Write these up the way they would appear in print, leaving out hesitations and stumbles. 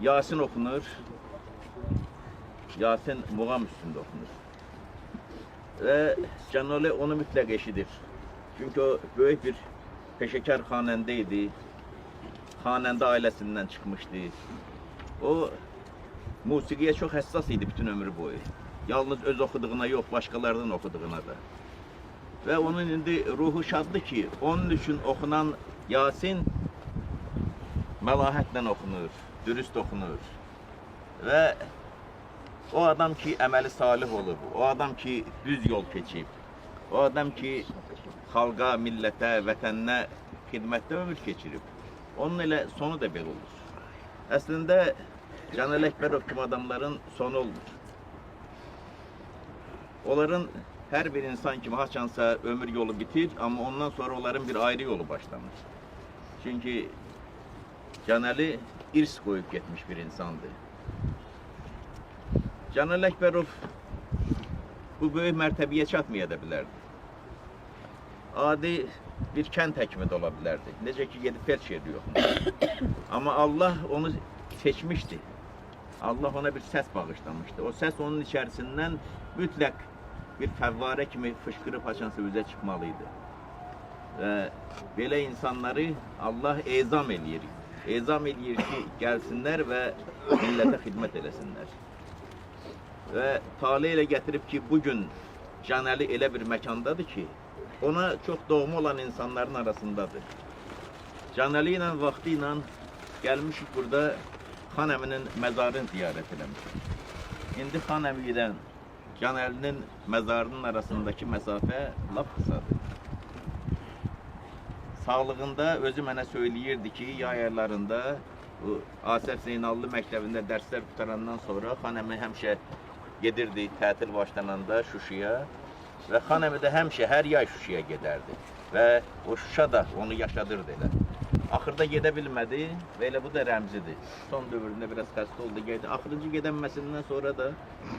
Yasin okunur. Yasin muğam üstünde okunur. Ve Canoli onu mütləq eşidir. Çünkü o böyük bir peşekar xanəndəydi. Xanəndə ailəsindən çıxmışdı. O musiqiyə çox həssas idi bütün ömrü boyu. Yalnız öz oxuduğuna yox, başqalarının oxuduğuna da. Ve onun indi ruhu şaddır ki, onun üçün okunan Yasin məlahətlə okunur, dürüst okunur. Ve o adam ki əməli salih olub, o adam ki düz yol keçib, o adam ki xalqa, millətə, vətəninə xidmətdə ömür keçirib, onun elə sonu da belə olur. Əslində Canəli Əkbərov kimi adamların sonu olmur. Onların her bir insan kimi haçansa ömür yolu bitir, ama ondan sonra onların bir ayrı yolu başlanır. Çünkü Canəli irs koyup gitmiş bir insandı. Canəli Əkbərov bu böyük mərtəbəyə çatmaya da bilərdi. Adi bir kənd həkimi də ola bilərdi. Necə ki gedib felçerdi yoxmuş. Amma Allah onu seçmişdi. Allah ona bir səs bağışlamışdı. O səs onun içərisindən mütləq bir fəvvarə kimi fışqırıb haçansa üzə çıxmalıydı. Və belə insanları Allah ezam eləyir. Ezam eləyir ki, gəlsinlər və millətə xidmət eləsinlər. Və talih elə gətirib ki, bugün Canəli elə bir məkandadır ki, ona çox doğma olan insanların arasındadır. Canəli ilə vaxtı ilə gəlmişik burada Xan əminin məzarını ziyarət eləmişik. İndi Xan əmidən Canəlinin məzarının arasındakı məsafə lap qısadır. Sağlığında özü mənə söyləyirdi ki, yay aylarında bu Asəf Zeynallı məktəbində dərslər qutarandan sonra Xan əmi həmişə gedirdi tətil başlananda Şuşaya və Xan əmi də həmişə hər yay Şuşaya gedərdi və o Şuşa da onu yaşadırdı elə. Axırda gedə bilmədi və elə bu da rəmzidir. Son dövründə biraz xəstə oldu, gəldi. Axırıncı gedənməsindən sonra da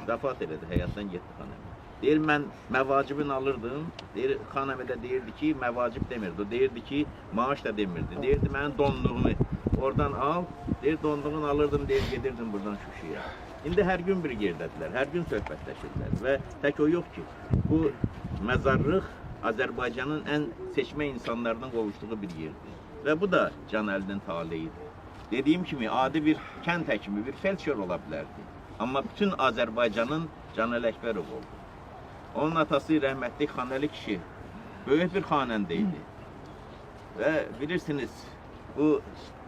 vəfat elədi, həyatdan getdi Xan əmi. Deyir, mən məvacibini alırdım. Deyir, Xan əmi də deyirdi ki, məvacib demirdi. O deyirdi ki, maaş da demirdi. Deyirdi, mənim donluğumu oradan al. Deyir, donluğunu alırdım, deyir, gedirdim buradan Şuşaya. İndi hər gün bir yerdədirlər, hər gün söhbətləşirlər və tək o yox ki, bu məzarlıq Azərbaycanın ən seçmə insanlarından qovuşduğu bir yerdir. Və bu da Canəlinin taleyidir. Dediyim kimi, adi bir kənd həkimi, bir felçer ola bilərdi. Amma bütün Azərbaycanın Canəli Əkbərov oldu. Onun atası rəhmətli Xanəli kişi böyük bir xanəndə idi. Və bilirsiniz, bu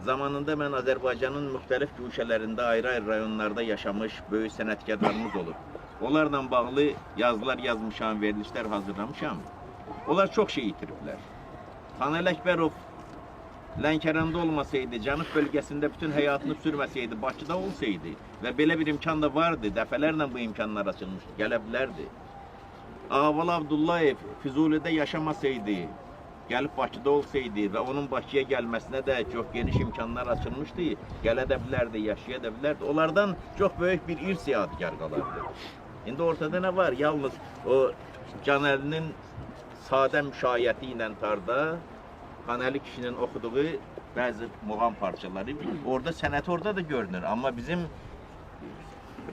zamanında mən Azərbaycanın müxtəlif güşələrində, ayrı-ayrı rayonlarda yaşamış böyük sənətkarlarımız olub. Onlarla bağlı yazılar yazmışam, verilişlər hazırlamışam. Onlar çox şey itiriblər. Canəli Əkbərov Lənkəranda olmasaydı, Cənub bölgəsində bütün həyatını sürməsəydi, Bakıda olsaydı və belə bir imkan da vardı, dəfələrlə bu imkanlar açılmışdı, gələ bilərdi. Ağabalı Abdullayev Füzulidə yaşamasaydı, gəlib Bakıda olsaydı və onun Bakıya gəlməsinə də çox geniş imkanlar açılmışdı, gələ də bilərdi, yaşaya da bilərdi. Onlardan çox böyük bir irs yadigar qalardı. İndi ortada nə var? Yalnız o Canəlinin sadə müşayiəti ilə tarda Xanəli kişinin oxuduğu bəzi muğam parçaları, orada sənət orada da görünür. Amma bizim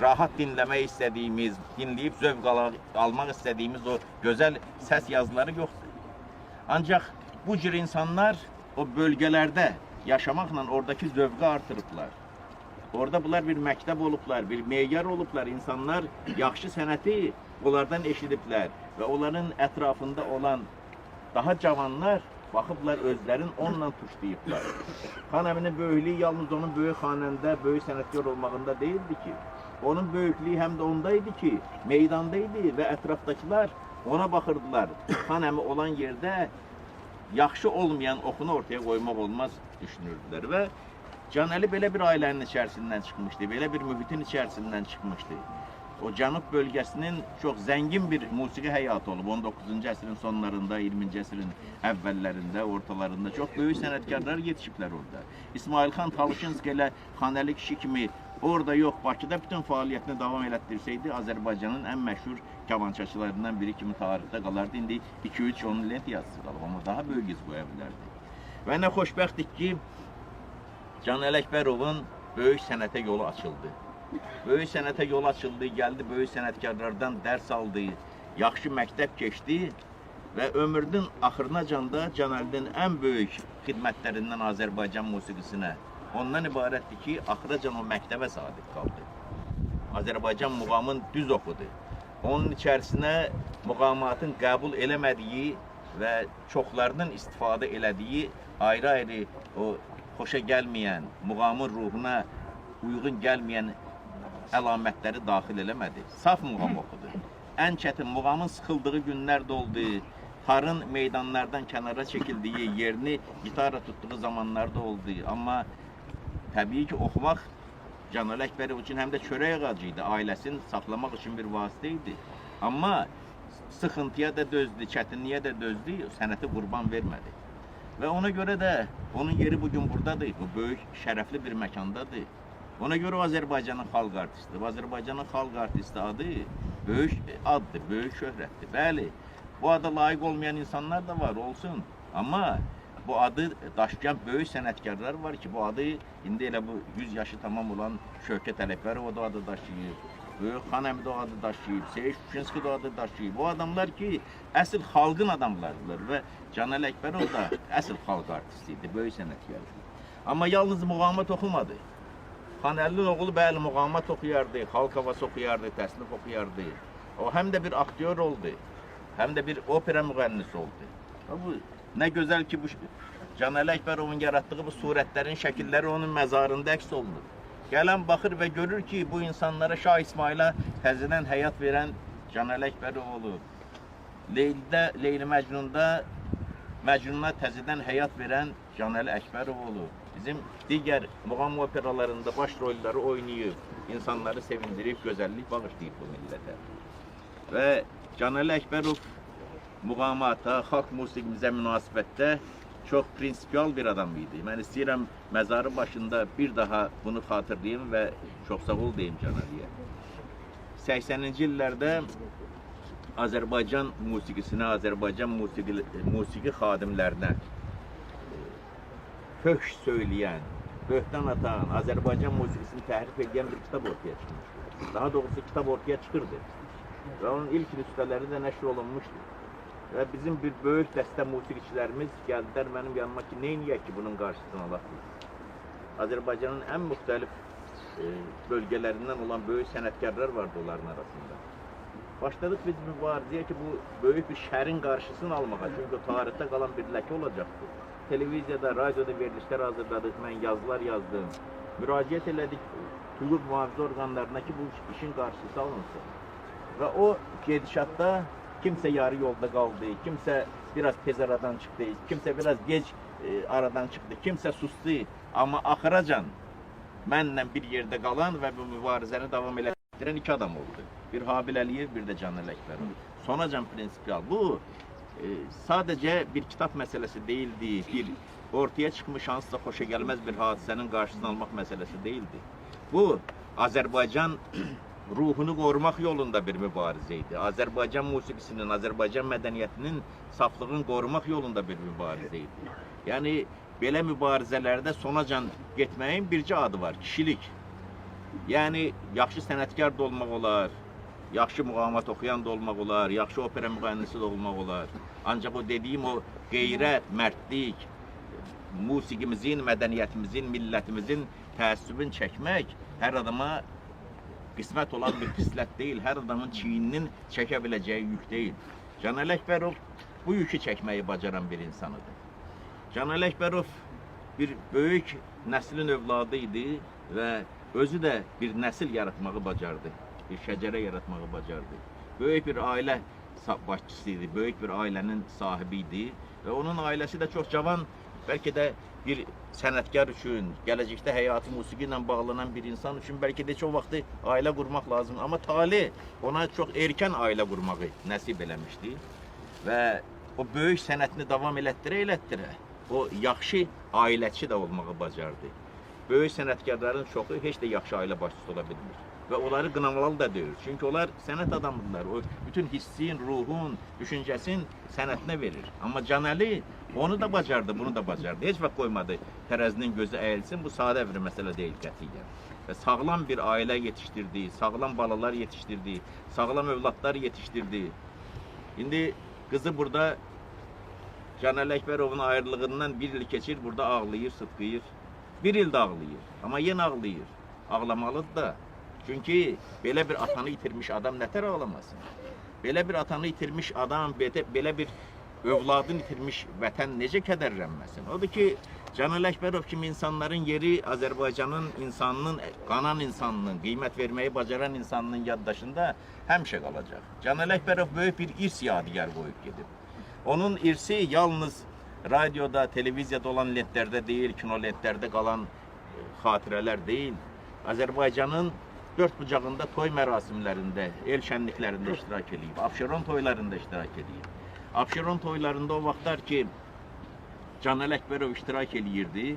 rahat dinləmək istədiyimiz, dinləyib zövq almaq istədiyimiz o gözəl səs yazıları yoxdur. Ancaq bu cür insanlar o bölgələrdə yaşamaqla oradakı zövqü artırıblar. Orada bunlar bir məktəb olublar, bir meyar olublar. İnsanlar yaxşı sənəti onlardan eşidiblər və onların ətrafında olan daha cavanlar baxıblar, özlərin onunla tuşlayıblar. Xan əminin böyüklüyü yalnız onun böyük xanəndə, böyük sənətkar olmağında deyildi ki, onun böyüklüyü həm də ondaydı ki, meydandaydı və ətrafdakılar ona baxırdılar. Xan əmi olan yerdə yaxşı olmayan oxunu ortaya qoymaq olmaz düşünürdülər və Canəli belə bir ailənin içərisindən çıxmışdı, belə bir mühitin içərisindən çıxmışdı. O Cənub bölgəsinin çox zəngin bir musiqi həyatı olub. 19-cu əsrin sonlarında, 20-ci əsrin əvvəllərində, ortalarında çox böyük sənətkarlar yetişiblər orada. İsmail xan Talışinski ilə Xanəli kişi kimi orada yox, Bakıda bütün fəaliyyətini davam elətdirsəydi, Azərbaycanın ən məşhur kamançaçılarından biri kimi tarixdə qalardı. İndi 2-3 onun lent yazısı qalıb, amma daha böyük iz qoya bilərdi. Və nə xoşbəxtdik ki, Canəli Əkbərovun böyük sənətə yolu açıldı. Böyük sənətə yol açıldı, gəldi böyük sənətkarlardan dərs aldı, yaxşı məktəb keçdi və ömrünün axırınacan da Can Əlinin ən böyük xidmətlərindən Azərbaycan musiqisinə ondan ibarətdir ki, axıracan o məktəbə sadiq qaldı. Azərbaycan muğamın düz oxudu. Onun içərisinə muğamatın qəbul eləmədiyi və çoxlarının istifadə elədiyi ayrı-ayrı o xoşa gəlməyən, muğamın ruhuna uyğun gəlməyən əlamətləri daxil eləmədi. Saf muğam oxudu. Ən çətin muğamın sıxıldığı günlər də oldu. Tarın meydanlardan kənara çəkildiyi, yerini gitara tutduğu zamanlar da oldu. Amma təbii ki, oxumaq Canəli Əkbərov üçün həm də çörək ağacı idi. Ailəsini saxlamaq üçün bir vasitə idi. Amma sıxıntıya da dözdü, çətinliyə də dözdü, sənəti qurban vermədi. Və ona görə də onun yeri bugün buradadır. Bu böyük, şərəfli bir məkandadır. Ona görə Azərbaycanın xalq artistidir. Azərbaycanın xalq artisti adı böyük addır, böyük şöhrətdir. Bəli, bu ada layiq olmayan insanlar da var, olsun. Amma bu adı daşıyan böyük sənətkarlar var ki, bu adı indi elə bu 100 yaşı tamam olan Şövkət Ələkbərov o da adı daşıyıb. Böyük Xan Əmi də o adı daşıyıb, Seyid Şuşinski də o adı daşıyıb. Bu adamlar ki, əsl xalqın adamlarıdır və Canəli Əkbərov da əsl xalq artisti idi, böyük sənətkardır. Amma yalnız muğamat oxumadı. Xan Əlinin oğlu bəli muğamat oxuyardı, xalq havası oxuyardı, təsnif oxuyardı. O həm də bir aktyor oldu, həm də bir opera müğənnisi oldu. Bu nə gözəl ki, bu Canəli Əkbərovun yaratdığı bu surətlərin şəkilləri onun məzarında əks olunur. Gələn baxır və görür ki, bu insanlara Şah İsmail'a təzədən həyat verən Canəli Əkbərov olub. Leyli Məcnunda Məcnuna təzədən həyat verən Canəli Əkbərov olub. Bizim digər muğam operalarında baş rolları oynayıb, insanları sevindirib, gözəllik bağışlayıb bu millətə. Və Canəli Əkbərov muğamata, xalq musiqimizə münasibətdə çox prinsipial bir adam idi. Mən istəyirəm məzarı başında bir daha bunu xatırlayım və çox sağ ol deyim Canəliyə. 80-ci illərdə Azərbaycan musiqisinə, Azərbaycan musiqi xadimlərinə hökş söyləyən, böhtan atan, Azərbaycan musiqisini təhrif edən bir kitab ortaya çıxmışdır. Daha doğrusu kitab ortaya çıxırdı. Və onun ilk nüsxələri də nəşr olunmuşdur. Və bizim bir böyük dəstə musiqiçilərimiz gəldilər mənim yanıma ki, neyniyək ki, bunun qarşısını alaq biz? Azərbaycanın ən müxtəlif bölgələrindən olan böyük sənətkarlar vardı onların arasında. Başladıq biz mübarizəyə ki, bu böyük bir şərin qarşısını almağa, çünki tarixdə qalan bir ləkə olacaqdır. Televiziyada, radioda verilişlər hazırladıq, mən yazılar yazdım. Müraciət elədik hüquq mühafizə orqanlarına ki, bu işin qarşısı alınsın. Və o gedişatda kimsə yarı yolda qaldı, kimsə biraz tez aradan çıxdı, kimsə biraz gec aradan çıxdı, kimsə sustu. Amma axıracan mənlə bir yerdə qalan və bu mübarizəni davam elətdirən iki adam oldu. Bir Habil Əliyev, bir də Canəli Əkbərov. Sonacan prinsipial. Bu sadəcə bir kitab məsələsi deyildi, bir ortaya çıxmış hansısa xoşa gəlməz bir hadisənin qarşısını almaq məsələsi deyildi. Bu, Azərbaycan ruhunu qorumaq yolunda bir mübarizə idi. Azərbaycan musiqisinin, Azərbaycan mədəniyyətinin saflığını qorumaq yolunda bir mübarizə idi. Yəni, belə mübarizələrdə sonacan getməyin bircə adı var, kişilik. Yəni, yaxşı sənətkar da olmaq olar, yaxşı muğamat oxuyan da olmaq olar, yaxşı opera müğənnisi də olmaq olar. Ancaq o dediyim o qeyrət, mərdlik, musiqimizin, mədəniyyətimizin, millətimizin təəssübünü çəkmək hər adama qismət olan bir xislət deyil, hər adamın çiyninin çəkə biləcəyi yük deyil. Canəli Əkbərov bu yükü çəkməyi bacaran bir insanıdır. Canəli Əkbərov bir böyük nəslin övladı idi və özü də bir nəsil yaratmağı bacardı, bir şəcərə yaratmağı bacardı. Böyük bir ailə başçısı idi, böyük bir ailənin sahibi idi və onun ailəsi də çox cavan, bəlkə də bir sənətkar üçün, gələcəkdə həyatı musiqi ilə bağlanan bir insan üçün bəlkə də çox vaxtı ailə qurmaq lazım. Amma talih ona çox erkən ailə qurmağı nəsib eləmişdi və o böyük sənətini davam elətdirə o yaxşı ailəçi də olmağı bacardı. Böyük sənətkarların çoxu heç də yaxşı ailə başçısı ola bilmir. və onları qınamalı da deyil. Çünki onlar sənət adamıdırlar. O bütün hissin, ruhun, düşüncəsin sənətinə verir. Amma Canəli onu da bacardı, bunu da bacardı. Heç vaxt qoymadı tərəzinin gözü əyilsin. Bu sadə bir məsələ deyil qətiyyən. Və sağlam bir ailə yetişdirdi, sağlam balalar yetişdirdi, sağlam övladlar yetişdirdi. İndi qızı burada Canəli Əkbərovun ayrılığından bir il keçir, burada ağlayır, sıtqıyır. Bir il də ağlayır, amma yenə ağlayır. Ağlamalıdır da. Çünki belə bir atanı itirmiş adam nətər ağlamasın? Belə bir atanı itirmiş adam, belə bir övladını itirmiş vətən necə kədərlənməsin? Odur ki, Canəli Əkbərov kimi insanların yeri Azərbaycanın insanının, qanan insanının, qiymət verməyi bacaran insanının yaddaşında həmişə qalacaq. Canəli Əkbərov böyük bir irs yadigar qoyub gedib. Onun irsi yalnız radioda, televiziyada olan lentlərdə deyil, kino lentlərdə qalan xatirələr deyil. Azərbaycanın dörd bucağında toy mərasimlərində, el şənliklərində iştirak edib, Abşeron toylarında iştirak edib. Abşeron toylarında o vaxtlar ki, Canəli Əkbərov iştirak edirdi,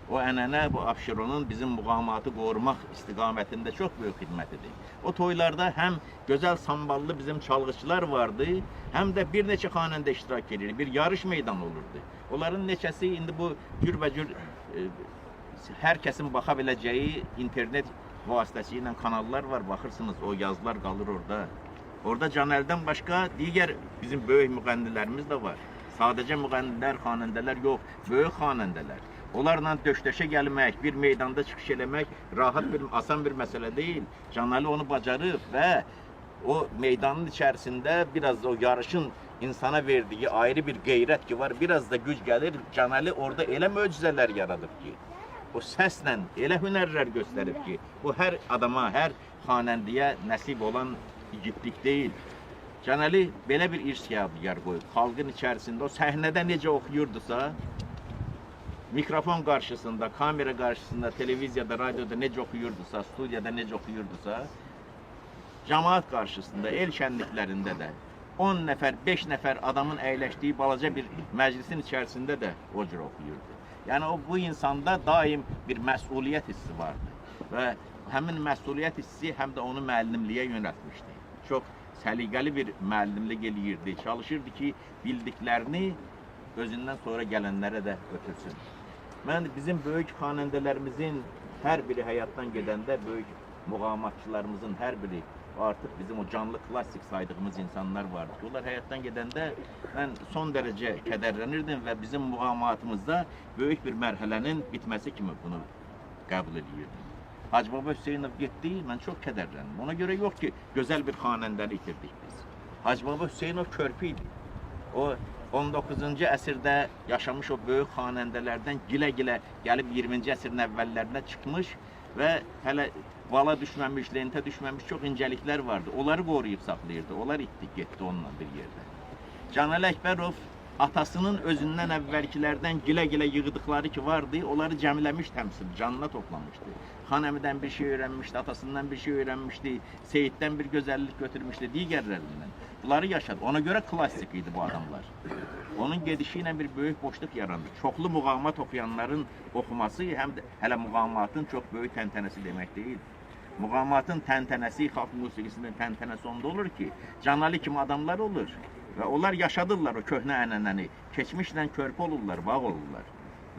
o ənənə bu Abşeronun bizim muğamatı qorumaq istiqamətində çox böyük xidmətidir. O toylarda həm gözəl samballı bizim çalğıçılar vardı, həm də bir neçə xanəndə iştirak edir, bir yarış meydanı olurdu. Onların neçəsi indi bu cürbəcür hər kəsin baxa biləcəyi internet vasitəsilə kanallar var, baxırsınız, o yazılar qalır orada. Orada Canəldən başqa digər bizim böyük müğənnilərimiz də var. Sadəcə müğənnilər, xanəndələr yox, böyük xanəndələr. Onlarla döşdəşə gəlmək, bir meydanda çıxış eləmək rahat bir, asan bir məsələ deyil. Canəli onu bacarıb və o meydanın içərisində biraz o yarışın insana verdiyi ayrı bir qeyrət ki var, biraz da güc gəlir. Canəli orada elə möcüzələr yaradıb ki, o səslə elə hünərlər göstərib ki, bu hər adama, hər xanəndiyə nəsib olan igidlik deyil. Canəli belə bir irs yadigar qoyub, xalqın içərisində o səhnədə necə oxuyurdusa, mikrofon qarşısında, kamera qarşısında, televiziyada, radioda necə oxuyurdusa, studiyada necə oxuyurdusa, cəmaat qarşısında, el şənliklərində də 10 nəfər, 5 nəfər adamın əyləşdiyi balaca bir məclisin içərisində də o cür oxuyurdu. Yəni, bu insanda daim bir məsuliyyət hissi vardı və həmin məsuliyyət hissi həm də onu müəllimliyə yönəltmişdi. Çox səliqəli bir müəllimlik eləyirdi, çalışırdı ki, bildiklərini özündən sonra gələnlərə də ötürsün. Mən bizim böyük xanəndələrimizin hər biri həyatdan gedəndə, böyük muğamatçılarımızın hər biri, artıq bizim o canlı klassik saydığımız insanlar vardı ki, onlar həyatdan gedəndə mən son dərəcə kədərlənirdim və bizim muğamatımızda böyük bir mərhələnin bitməsi kimi bunu qəbul edirdim. Hacı Baba Hüseynov getdi, mən çox kədərləndim. Ona görə yox ki, gözəl bir xanəndəni itirdik biz. Hacı Baba Hüseynov körpü idi. O 19-cu əsrdə yaşamış o böyük xanəndələrdən gilə-gilə gəlib 20-ci əsrin əvvəllərinə çıxmış və hələ vala düşməmiş, lentə düşməmiş çox incəliklər vardı. Onları qoruyub saxlayırdı. Onlar itdik, getdi onunla bir yerdə. Canəli Əkbərov atasının özündən əvvəlkilərdən gilə-gilə yığdıqları ki vardı, onları cəmləmiş təmsil, canına toplamışdı. Xanəmidən bir şey öyrənmişdi, atasından bir şey öyrənmişdi, Seyiddən bir gözəllik götürmüşdü, digərlərindən. Bunları yaşadı. Ona görə klassik idi bu adamlar. Onun gedişi ilə bir böyük boşluq yarandı. Çoxlu muğamat oxuyanların oxuması həm də hələ muğamatın çox böyük təntənəsi demək deyil. Muğamatın təntənəsi, xalq musiqisinin təntənəsi onda olur ki, Canəli kimi adamlar olur və onlar yaşadırlar o köhnə ənənəni. Keçmişlə körpü olurlar, bağ olurlar.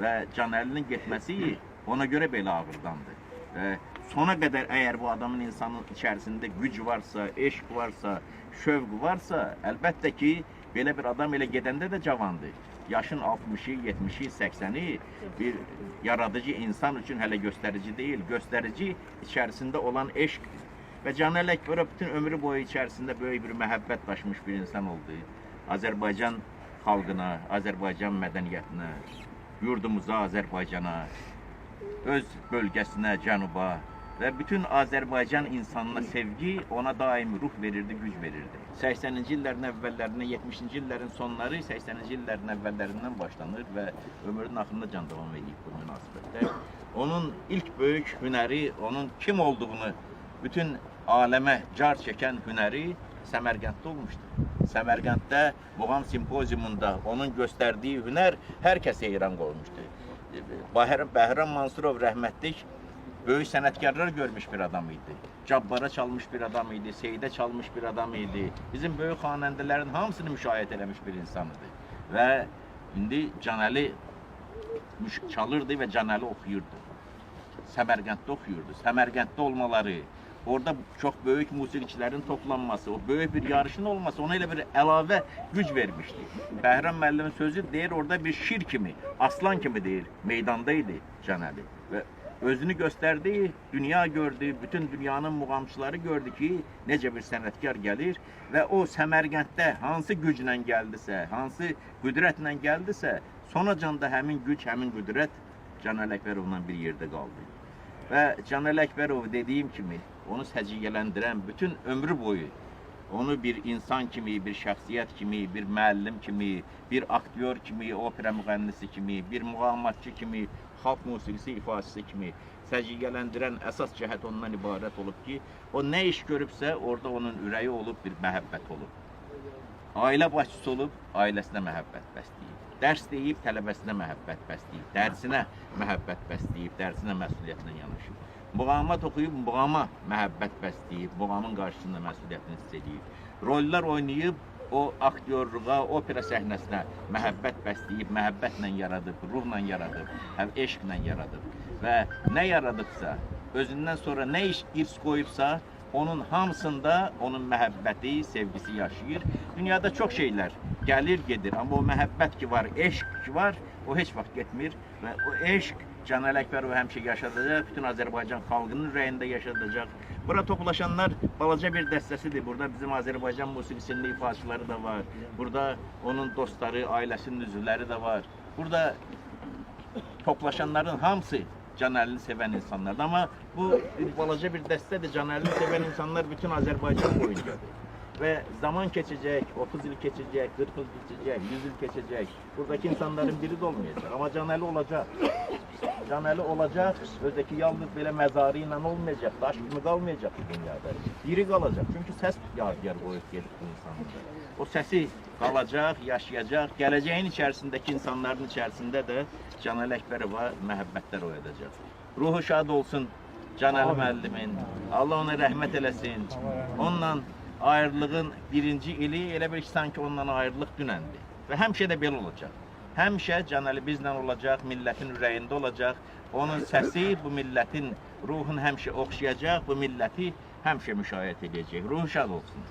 Və Canəlinin getməsi ona görə belə ağırdandı. Və sona qədər əgər bu adamın insanın içərisində güc varsa, eşq varsa, şövq varsa, əlbəttə ki, belə bir adam elə gedəndə də cavandır. Yaşın 60-ı, 70-i, 80-i bir yaradıcı insan üçün hələ göstərici deyil. Göstərici içərisində olan eşqdir. Və Canəli Əkbərov bütün ömrü boyu içərisində böyük bir məhəbbət daşımış bir insan oldu. Azərbaycan xalqına, Azərbaycan mədəniyyətinə, yurdumuza, Azərbaycana, öz bölgəsinə, cənuba və bütün Azərbaycan insanına sevgi ona daim ruh verirdi, güc verirdi. 80-ci illərin əvvəllərinə, 70-ci illərin sonları 80-ci illərin əvvəllərindən başlanır və ömrünün axırında can davam edib bu münasibətdə. Onun ilk böyük hünəri, onun kim olduğunu bütün aləmə car çəkən hünəri Səmərqənddə olmuşdu. Səmərqənddə muğam simpoziumunda onun göstərdiyi hünər hər kəsə heyran qoymuşdu. Bəhram Mansurov rəhmətlik Böyük sənətkarlar görmüş bir adam idi. Cabbara çalmış bir adam idi, Seydə çalmış bir adam idi. Bizim böyük xanəndələrin hamısını müşahidə eləmiş bir insan idi. Və indi Canəli çalırdı və Canəli oxuyurdu. Səmərqənddə oxuyurdu. Səmərqənddə olmaları, orada çox böyük musiqiçilərin toplanması, o böyük bir yarışın olması ona elə bir əlavə güc vermişdi. Bəhram müəllimin sözü deyir, orada bir şir kimi, aslan kimi deyir, meydanda idi Canəli. Və özünü göstərdi, dünya gördü, bütün dünyanın muğamçıları gördü ki, necə bir sənətkar gəlir və o Səmərqənddə hansı güclə gəldisə, hansı qüdrətlə gəldisə, sonacan da həmin güc, həmin qüdrət Canəli Əkbərovla bir yerdə qaldı. Və Canəli Əkbərov dediyim kimi, onu səciyyələndirən bütün ömrü boyu, onu bir insan kimi, bir şəxsiyyət kimi, bir müəllim kimi, bir aktyor kimi, opera müğənnisi kimi, bir muğamatçı kimi, xalq musiqisi ifadəsi kimi səciyyələndirən əsas cəhət ondan ibarət olub ki, o nə iş görübsə, orada onun ürəyi olub, bir məhəbbət olub. Ailə başçısı olub, ailəsinə məhəbbət bəsləyib. Dərs deyib, tələbəsinə məhəbbət bəsləyib. Dərsinə məhəbbət bəsləyib, dərsinə məsuliyyətlə yanaşıb. Muğamat oxuyub, muğama məhəbbət bəsləyib, muğamın qarşısında məsuliyyətini hiss edib. Rollar oynayıb, o aktyorluğa, opera səhnəsinə məhəbbət bəsləyib, məhəbbətlə yaradıb, ruhla yaradıb, həm eşqlə yaradıb. Və nə yaradıbsa, özündən sonra nə iş irs qoyubsa, onun hamısında onun məhəbbəti, sevgisi yaşayır. Dünyada çox şeylər gəlir, gedir. Amma o məhəbbət ki var, eşq ki var, o heç vaxt getmir. Və o eşq Canəli Əkbərov həmişə yaşadacaq, bütün Azərbaycan xalqının ürəyində yaşadacaq. Bura toplaşanlar balaca bir dəstəsidir. Burada bizim Azərbaycan musiqisinin ifaçıları da var. Burada onun dostları, ailəsinin üzvləri də var. Burada toplaşanların hamısı Canəlini sevən insanlardır. Amma bu balaca bir dəstədir. Canəlini sevən insanlar bütün Azərbaycan boyuncadır. Və zaman keçəcək, 30 il keçəcək, 40 il keçəcək, 100 il keçəcək. Buradakı insanların biri də olmayacaq. Amma Canəli olacaq. Canəli olacaq, özdəki yalnız belə məzarı ilə olmayacaq, daş kimi qalmayacaq bu dünyada. Diri qalacaq. Çünki səs yadigar qoyub gedib bu insanında. O səsi qalacaq, yaşayacaq. Gələcəyin içərisindəki insanların içərisində də Canəli Əkbərova məhəbbətlər oyadacaq. Ruhu şad olsun Canəli müəllimin. Allah ona rəhmət eləsin. Onunla ayrılığın birinci ili elə bir ki, sanki ondan ayrılıq dünəndir. Və həmişə də belə olacaq. Həmişə Canəli bizlə olacaq, millətin ürəyində olacaq. Onun səsi bu millətin ruhunu həmişə oxşayacaq, bu milləti həmişə müşahidə edəcək. Ruhu şad olsun.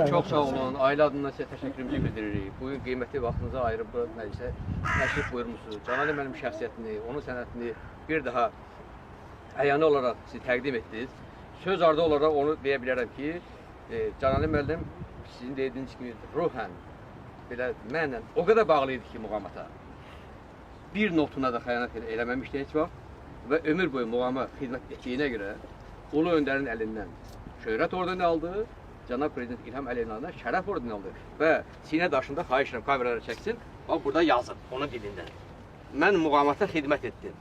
Çox sağ olun. Ailə adından sizə təşəkkürümüzü bildiririk. Bugün qiymətli vaxtınızı ayırıb bu məclisə təşrif buyurmusunuz. Canəli mənim şəxsiyyətini, onun sənətini bir daha əyani olaraq siz təqdim etdiniz. Söz ardı olaraq onu deyə bilərəm ki, Canəli müəllim sizin dediyiniz kimi ruhən, belə mənlə o qədər bağlı idi ki muğamata. Bir notuna da xəyanət eləməmişdi heç vaxt və ömür boyu muğama xidmət etdiyinə görə Ulu Öndərin əlindən şöhrət ordeni aldı, Cənab Prezident İlham Əliyevdən şərəf ordeni aldı və sinə daşında xahiş edirəm kameralara çəksin, bax burada yazın onun dilində. Mən muğamata xidmət etdim.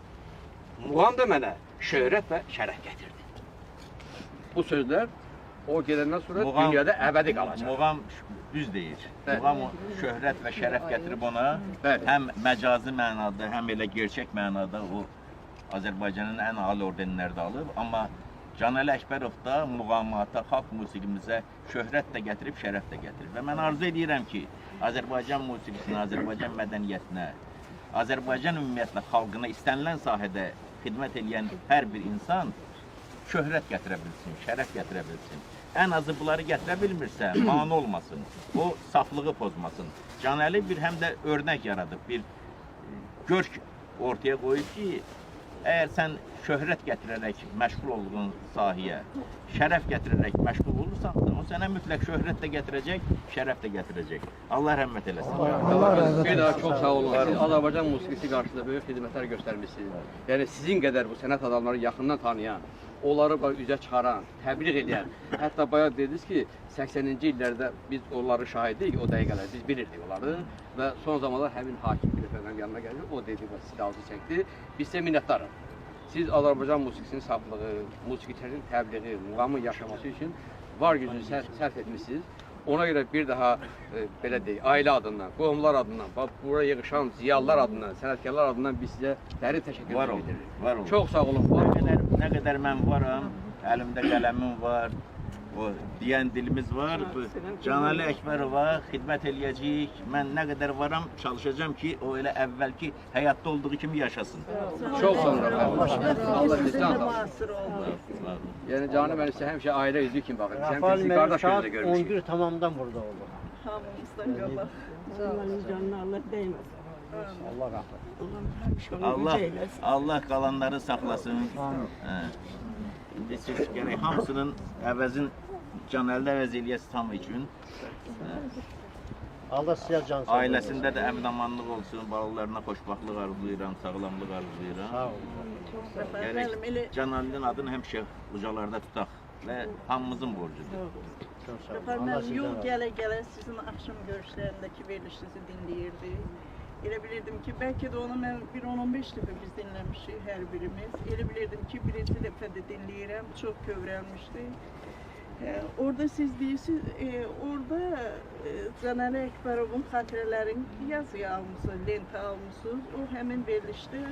Muğam da mənə şöhrət və şərəf gətirdi. Bu sözlər o gedəndən sonra dünyada əbədi qalacaq. Muğam düz deyir. Muğam şöhrət və şərəf gətirib ona həm məcazi mənada, həm elə gerçək mənada o Azərbaycanın ən ali ordenləri də alıb. Amma Canəli Əkbərov da muğamata, xalq musiqimizə şöhrət də gətirib, şərəf də gətirib. Və mən arzu edirəm ki, Azərbaycan musiqisinə, Azərbaycan mədəniyyətinə, Azərbaycan ümumiyyətlə xalqına istənilən sahədə xidmət edən hər bir insan şöhrət gətirə bilsin, şərəf gətirə bilsin. Ən azı bunları gətirə bilmirsə, mane olmasın, o saflığı pozmasın. Canəli bir həm də örnək yaradıb, bir görk ortaya qoyub ki, əgər sən şöhrət gətirərək məşğul olduğun sahəyə, şərəf gətirərək məşğul olursan, o sənə mütləq şöhrət də gətirəcək, şərəf də gətirəcək. Allah rəhmət eləsin. Bir daha çox sağ olun. Siz Azərbaycan musiqisi qarşısında böyük xidmətlər göstərmişsiniz. Yəni sizin qədər bu sənət adamları yaxından tanıyan, onları üzə çıxaran, təbliğ edən, hətta bayaq dediniz ki, 80-ci illərdə biz onları şahidik, o dəqiqələr biz bilirdik onları və son zamanlar həmin hakim Gülfəndən yanına gəlir, o dedi və silahı çəkdi. Biz sizə minnətdarıq. Siz Azərbaycan musiqisinin saflığı, musiqiçilərin təbliği, muğamın yaşaması üçün var gücünü sərf etmişsiniz. Ona görə bir daha belə deyək, ailə adından, qohumlar adından, bura yığışan ziyalılar adından, sənətkarlar adından biz sizə dərin təşəkkür Var olun, edirik. var olun. Çox sağ olun. Nə qədər mən varam, əlimdə qələmim var, o deyən dilimiz var. Canəli Əkbərova xidmət eləyəcəyik. Mən nə qədər varam, çalışacağam ki, o elə əvvəlki həyatda olduğu kimi yaşasın. Çox sağ olun. Allah sizdən müasir oldu. Yəni canım mən sizə həmişə ailə üzvü kimi baxıram. Sən Rafal bizi qardaş saat gözlə görmüşük. 11 tamamdan burada oldu. Hamımızdan qabaq. Onların canına Allah değmesin. Allah rahmet. Allah'ım həmişə onu Allah eyləsin. Allah qalanları saxlasın. Hə. İndi siz gərək hamısının əvəzin Canəldə əvəz eləyəsiz tam üçün. Allah sizə can sağlığı. Ailəsində də əmin-amanlıq olsun, balalarına xoşbaxtlıq arzulayıram, sağlamlıq arzulayıram. Sağ olun. Gərək Canəlinin adını həmişə ucalarda tutaq və hamımızın borcudur. Çok sağ olun. Rəfər Allah müəllim, sizdən yol razı olsun. gələ-gələ sizin axşam görüşlərindəki verilişinizi dinləyirdi. Elə bilirdim ki, bəlkə də onu mən bir 10-15 dəfə biz dinləmişik hər birimiz. Elə bilirdim ki, birinci dəfə də dinləyirəm, çox kövrəlmişdi. Orada siz deyirsiniz, orada Canəli Əkbərovun xatirələrini yazıya almışsınız, lentə almışsınız. O həmin verilişdə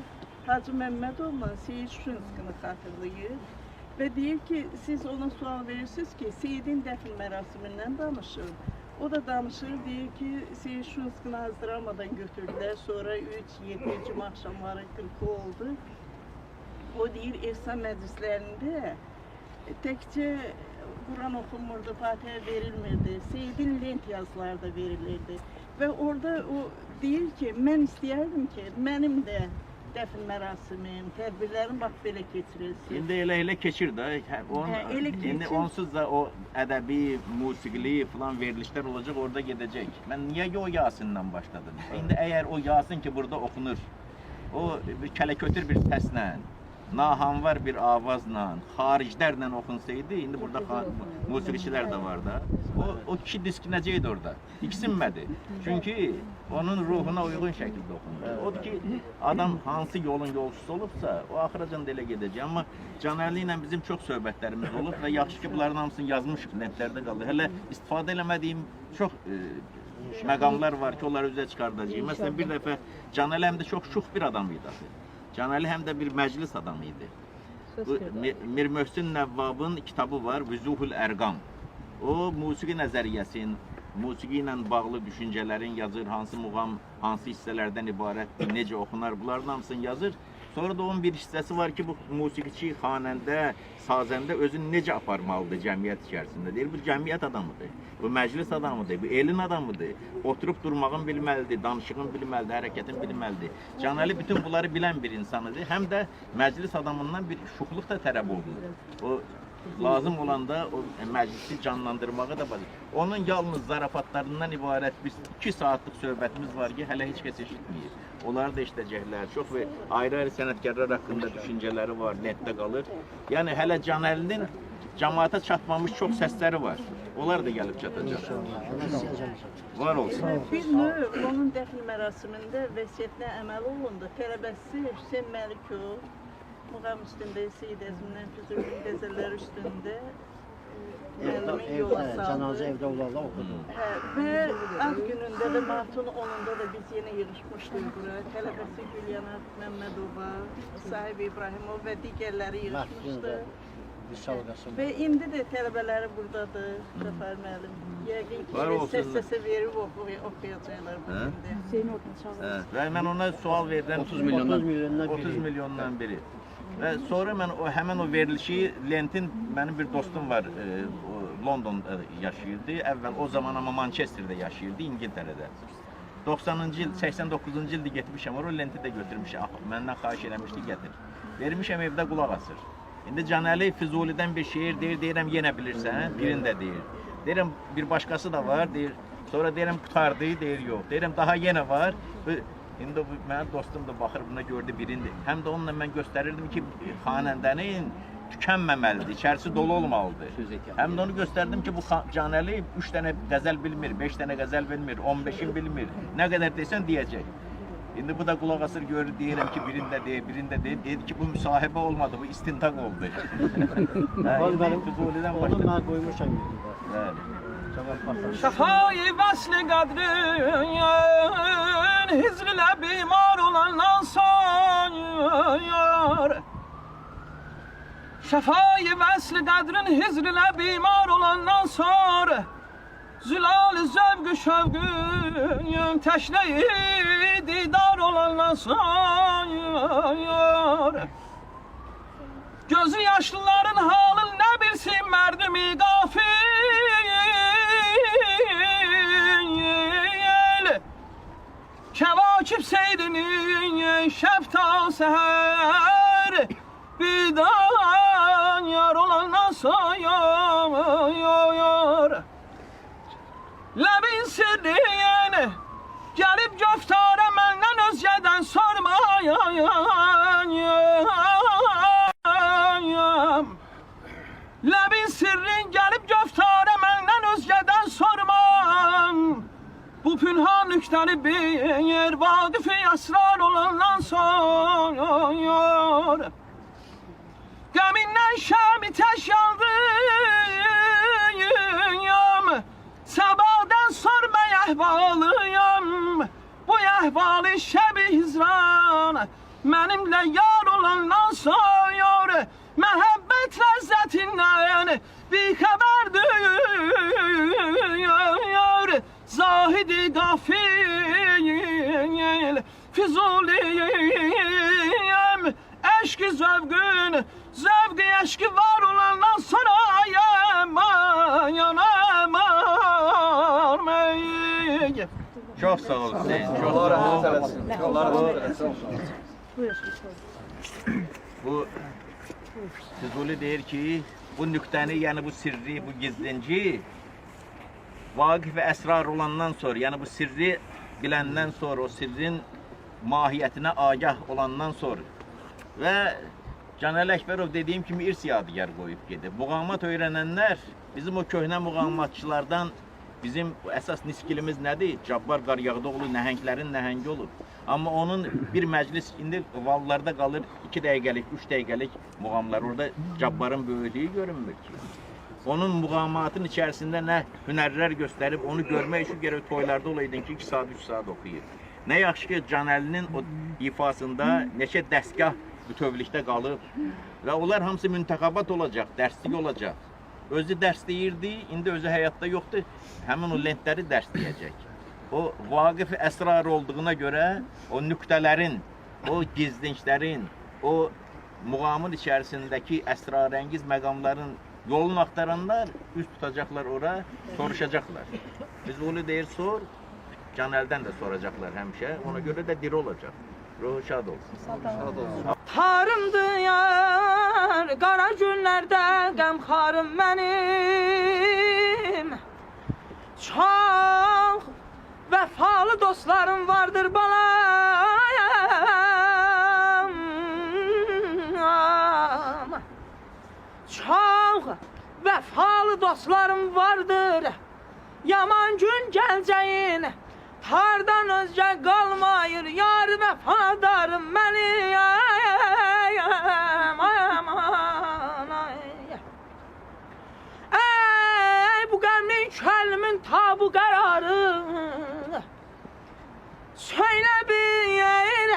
Hacı Məmmədovla Seyid Şuşinskini xatırlayır. Və deyir ki, siz ona sual verirsiniz ki, Seyidin dəfn mərasimindən danışın. O da danışır, deyir ki, Seyid Şuşinskini azdıramadan götürdülər, sonra 3-7 cümə axşamları 40 oldu. O deyir, ehsan məclislərində təkcə Quran oxunmurdu, Fatihə verilmirdi, Seyidin lent yazıları da verilirdi. Və orada o deyir ki, mən istəyərdim ki, mənim də dəfn mərasimim, tədbirlərim bax belə keçirilsin. İndi elə keçir də. Elə keçir. İndi onsuz da o ədəbi, musiqili falan verilişlər olacaq, orada gedəcək. Mən niyə o Yasin'dən başladım? İndi əgər o Yasin ki burada oxunur, o kələkötür bir səslə, nahanvar bir avazla, xariclərlə oxunsaydı, indi burada musiqiçilər də var da. O kişi diskinəcəkdi orada. İksinmədi. Çünki onun ruhuna uyğun şəkildə oxunur. Odur ki, adam hansı yolun yolçusu olubsa, o axıracan da elə gedəcək. Amma Canəli ilə bizim çox söhbətlərimiz olub və yaxşı ki, bunların hamısını yazmışıq, lentlərdə qalır. Hələ istifadə eləmədiyim çox məqamlar var ki, onları üzə çıxardacağıq. Məsələn, bir dəfə Canəli həm də çox şux bir adam idi. Canəli həm də bir məclis adamı idi. Mir Möhsin Nəvvabın kitabı var, Vüzuhul Ərqam. O, musiqi nəzəriyyəsinin, musiqi ilə bağlı düşüncələrin yazır, hansı muğam, hansı hissələrdən ibarətdir, necə oxunar, bunların hamısını yazır. Sonra da onun bir hissəsi var ki, bu musiqiçi, xanəndə, sazəndə özünü necə aparmalıdır cəmiyyət içərisində. Deyir, bu cəmiyyət adamıdır, bu məclis adamıdır, bu elin adamıdır. Oturub durmağın bilməlidir, danışığın bilməlidir, hərəkətin bilməlidir. Canəli bütün bunları bilən bir insanıdır. Həm də məclis adamından bir şuxluq da tələb olunur. O lazım olanda o məclisi canlandırmağa da balir. Onun yalnız zarafatlarından ibarət biz 2 saatlıq söhbətimiz var ki, hələ heç kəs eşitməyir. Onlar da işləyəcəklər. Çox və ayrı-ayrı sənətkarlar haqqında düşüncələri var, netdə qalır. Yəni hələ Canəlinin cəmaata çatmamış çox səsləri var. Onlar da gəlib çatacaq. Allah sizə can sağlığı. Var olsun. Bir növ onun dəfn mərasimində vəsiyyətinə əməl olundu. Tələbəsi Hüseyn Məlikov muğam üstündə, Seyid Əzmindən Füzulinin qəzəlləri üstündə müəllimin yola saldı. Cənazə evdə olarlar oxudu. Və ad günündə də martın 10-unda da biz yenə yığışmışdıq bura. Tələbəsi Gülyana Məmmədova, Sahib İbrahimov və digərləri yığışmışdı. Və indi də tələbələri buradadır, Rəfər müəllim. Yəqin ki, səs-səsə verib oxuyacaqlar bu gündə. Hüseyin orada çağırır. Və mən ona sual verirəm. 30 milyondan biri. Və sonra mən həmin o verilişi, Lentin, mənim bir dostum var, Londonda yaşayırdı. Əvvəl o zaman amma Manchesterdə yaşayırdı, İngiltərədə. 90-cı il, 89-cu ildə getmişəm, o Lenti də götürmüşəm, məndən xahiş eləmişdi, gətir. Vermişəm evdə qulaq asır. İndi Canəli Füzulidən bir şeir deyir, deyirəm yenə bilirsən, birində deyir. Deyirəm bir başqası da var, deyir. Sonra deyirəm qutardı, deyir yox. Deyirəm daha yenə var. İndi mənim dostum da baxır buna gördü birində. Həm də onunla mən göstərirdim ki, xanəndənin tükənməməlidir, içərisi dolu olmalıdır. Həm də onu göstərdim ki, bu Canəli 3 dənə qəzəl bilmir, 5 dənə qəzəl bilmir, 15'in bilmir. Nə qədər desən deyəcək. İndi bu da qulaq asır, görür, deyirəm ki, birində deyir, birində deyir. Deyir ki, bu müsahibə olmadı, bu istintaq oldu. Onu mən qoymuşam. Şefayı vesli kadrin hizrine bimar olandan sonra Şefayı vesli kadrin hizrine bimar olandan sonra Zülal-ı zevk-ü şevgün teşne-i didar olandan sonra Gözü yaşlıların halın ne bilsin merdimi gafil Kevakip seyrinin şefta seher Bidan yar olandan sonra Lebin sirriyen gelip göftare menden özgeden sormayan Lebin sirrin gelip göftare menden özgeden sormam Bu pünhan nükteni bir vakıf-ı esrar olandan sonra Geminden şami teş yaldım Sabahdan sormaya ehvalıyım Bu ehvali şebi hizran Benimle yar olandan sonra Mehabbet lezzetinden bir haberdir Zahidi gafil Fizuliyim Eşki zevgün Zevgi eşki var olandan sonra yanamam Çok sağ ol Hüseyin. Çok Allah sağ ol. rahmet eylesin. Allah rahmet eylesin. Bu Füzuli deyir ki bu nükteni yani bu sirri, bu gizlinci vakıf ve esrar olandan sonra yani bu sirri bilenden sonra o sirrin mahiyetine agah olandan sonra ve Canel Ekberov dediğim kimi irs yadigar koyup gedi. Muğamat öğrenenler bizim o köhne muğamatçılardan bizim esas niskilimiz nedir? Cabbar Qaryağdıoğlu nəhənglərin nəhəngi olur. Amma onun bir məclis indi vallarda qalır 2 dəqiqəlik, 3 dəqiqəlik muğamlar. Orada Cabbarın böyüklüyü görünmür ki. Onun muğamatın içərisində nə hünərlər göstərib, onu görmək üçün gərək toylarda olaydın ki 2 saat, 3 saat oxuyur. Nə yaxşı ki Canəlinin o ifasında neçə dəstgah bütövlükdə qalıb və onlar hamısı müntəxabat olacaq, dərslik olacaq. Özü dərsləyirdi, indi özü həyatda yoxdur. Həmin o lentləri dərsləyəcək. O vaqif əsrar olduğuna görə o nüqtələrin, o gizlinclərin, o muğamın içərisindəki əsrarəngiz məqamların yolunu axtaranlar üst tutacaqlar ora, soruşacaqlar. Biz onu deyir sor, Canəldən də soracaqlar həmişə. Ona görə də diri olacaq. Ruhu şad olsun. Şad olsun. Tarımdı yar, qara günlərdə qəmxarım mənim Çox vəfalı dostlarım vardır balam Çox vəfalı dostlarım vardır Yaman gün gələcəyin Hardan özgə qalmayır yar vəfadarım mənim Ey bu qəmli kəlmin tabu qərarı Söylə bir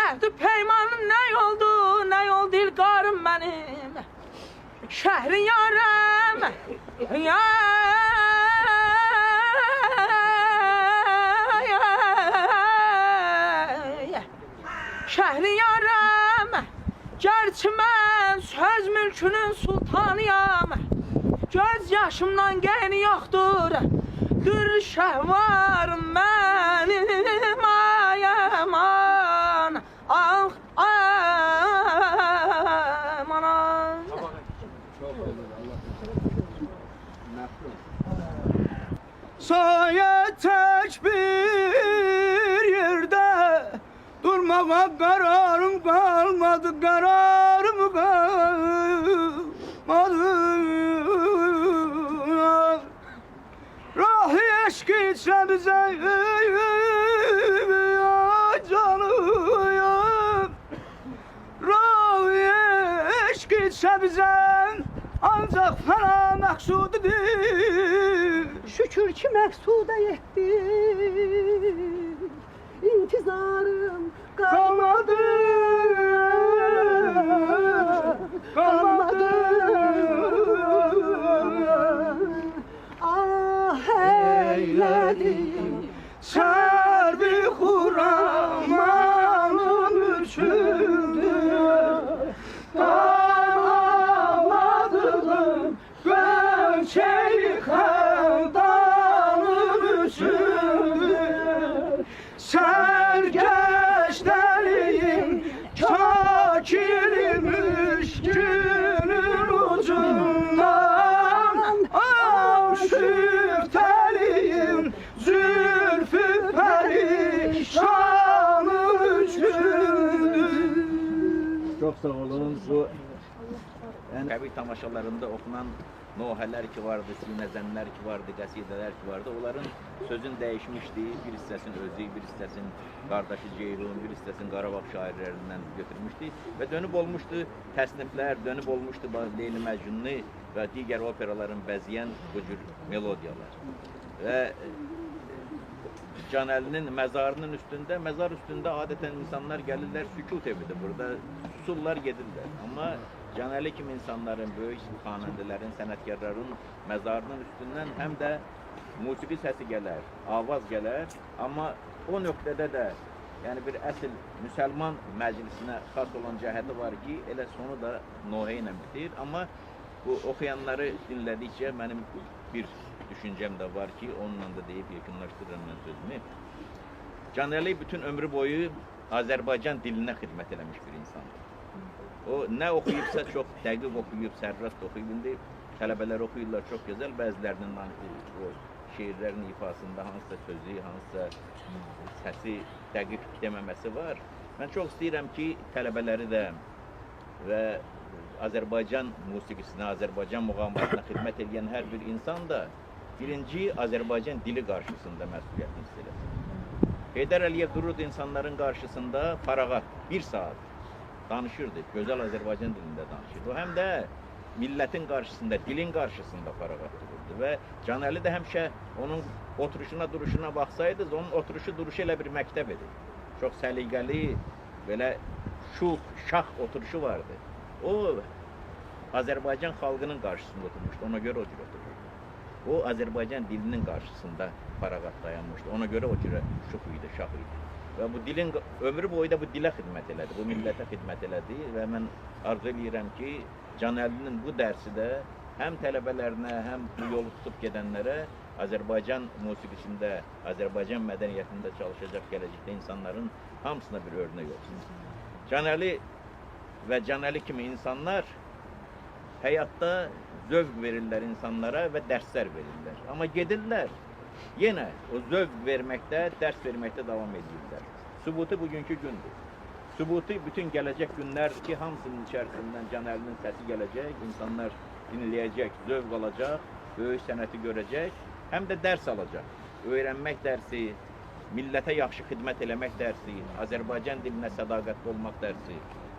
əhd-i peymanın nə oldu, nə yol dilqarım mənim Şəhri yarəm, Şəhriyarəm, gerçi mən söz mülkünün sultanıyam Göz yaşımdan qeyni yoxdur, dür şəhvarım mənim ay aman Ah aman Saya tək bir yerdə Durmağa kararım kalmadı, kararım kalmadı Rahi eşk içe bize canım Rahi eşk içe bize ancaq fəna məqsudidir. Şükür ki məqsuda yetdi. İntizarım Qalmadı, qalmadı. Ah eylədim. Sərbi xuramanın üçündür. Dağladığım gölçeyi xəldanın üçündür. Sərgəşdəliyim kakiri müşkünün ucundan Avşüftəliyim zülfü perişanın üçündür. Çok sağ olun. Bu Qəbir tamaşalarında okunan nohələr ki vardı, sinəzənlər ki vardı, qəsidələr ki vardı. Onların sözün dəyişmişdi. Bir hissəsini özü, bir hissəsini qardaşı Ceyhun, bir hissəsini Qarabağ şairlərindən götürmüşdü. Və dönüb olmuşdu təsniflər, dönüb olmuşdu Leyli Məcnun'u və digər operaların bəzəyən bu cür melodiyalar. Və Canəlinin məzarının üstündə, məzar üstündə adətən insanlar gəlirlər, sükut evidir burada, susurlar, gedirlər. Amma Canəli kimi insanların, böyük xanəndələrin, sənətkarların məzarının üstündən həm də musiqi səsi gələr, avaz gələr. Amma o nöqtədə də, yəni bir əsl müsəlman məclisinə xas olan cəhəti var ki, elə sonu da nohə ilə bitir. Amma bu oxuyanları dinlədikcə mənim bir düşüncəm də var ki, onunla da deyib yekunlaşdırıram mən sözümü. Canəli bütün ömrü boyu Azərbaycan dilinə xidmət eləmiş bir insandır. O nə oxuyubsa çox dəqiq oxuyub, sərrast oxuyub. İndi tələbələr oxuyurlar çox gözəl. Bəzilərinin o şeirlərin ifasında hansısa sözü, hansısa səsi dəqiq deməməsi var. Mən çox istəyirəm ki, tələbələri də və Azərbaycan musiqisinə, Azərbaycan muğamatına xidmət edən hər bir insan da birinci Azərbaycan dili qarşısında məsuliyyətini hiss eləsin. Heydər Əliyev dururdu insanların qarşısında fərağat, bir saat danışırdı, gözəl Azərbaycan dilində danışırdı. O həm də millətin qarşısında, dilin qarşısında fərağat dururdu və Canəli də həmişə onun oturuşuna, duruşuna baxsaydınız, onun oturuşu, duruşu elə bir məktəb idi. Çox səliqəli, belə şux, şax oturuşu vardı. O Azərbaycan xalqının qarşısında oturmuşdu, ona görə o cür otururdu. O Azərbaycan dilinin qarşısında fərağat dayanmışdı, ona görə o cürə şux idi, şax idi. Və bu dilin ömrü boyu da bu dilə xidmət elədi, bu millətə xidmət elədi və mən arzu edirəm ki, Canəlinin bu dərsi də həm tələbələrinə, həm bu yolu tutub gedənlərə Azərbaycan musiqisində, Azərbaycan mədəniyyətində çalışacaq gələcəkdə insanların hamısına bir örnək olsun. Canəli və Canəli kimi insanlar həyatda zövq verirlər insanlara və dərslər verirlər. Amma gedirlər, yenə o zövq verməkdə, dərs verməkdə davam edirlər. Sübutu bugünkü gündür. Sübutu bütün gələcək günlərdir ki, hamısının içərisindən Canəlinin səsi gələcək, insanlar dinləyəcək, zövq alacaq, böyük sənəti görəcək, həm də dərs alacaq. Öyrənmək dərsi, millətə yaxşı xidmət eləmək dərsi, Azərbaycan dilinə sədaqətli olmaq dərsi.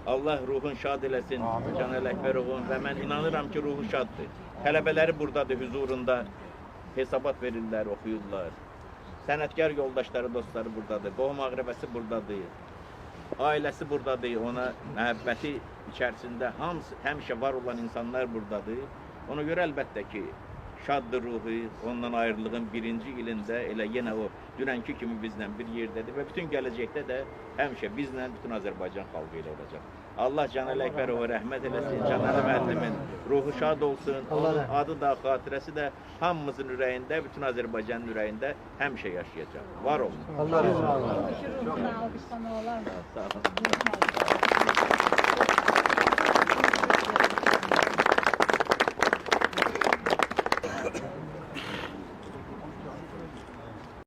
Allah ruhun şad eləsin Canəl Əkbərovun və mən inanıram ki, ruhu şaddır. Tələbələri buradadır, huzurunda hesabat verirlər, oxuyurlar. Sənətkar yoldaşları, dostları buradadır, qohum ağrəbəsi buradadır, ailəsi buradadır, ona məhəbbəti içərisində həmişə var olan insanlar buradadır. Ona görə əlbəttə ki, şaddır ruhu, ondan ayrılığın birinci ilində elə yenə o dünənki kimi bizlə bir yerdədir və bütün gələcəkdə də həmişə bizlə bütün Azərbaycan xalqı ilə olacaq. Allah Canəl Əkbərova rəhmət eləsin, Canəl müəllimin ruhu şad olsun, onun adı da, xatirəsi də hamımızın ürəyində, bütün Azərbaycanın ürəyində həmişə yaşayacaq. Var olun. Allah razı olsun. Ruhuna alqışlama olar mı? Sağ olun.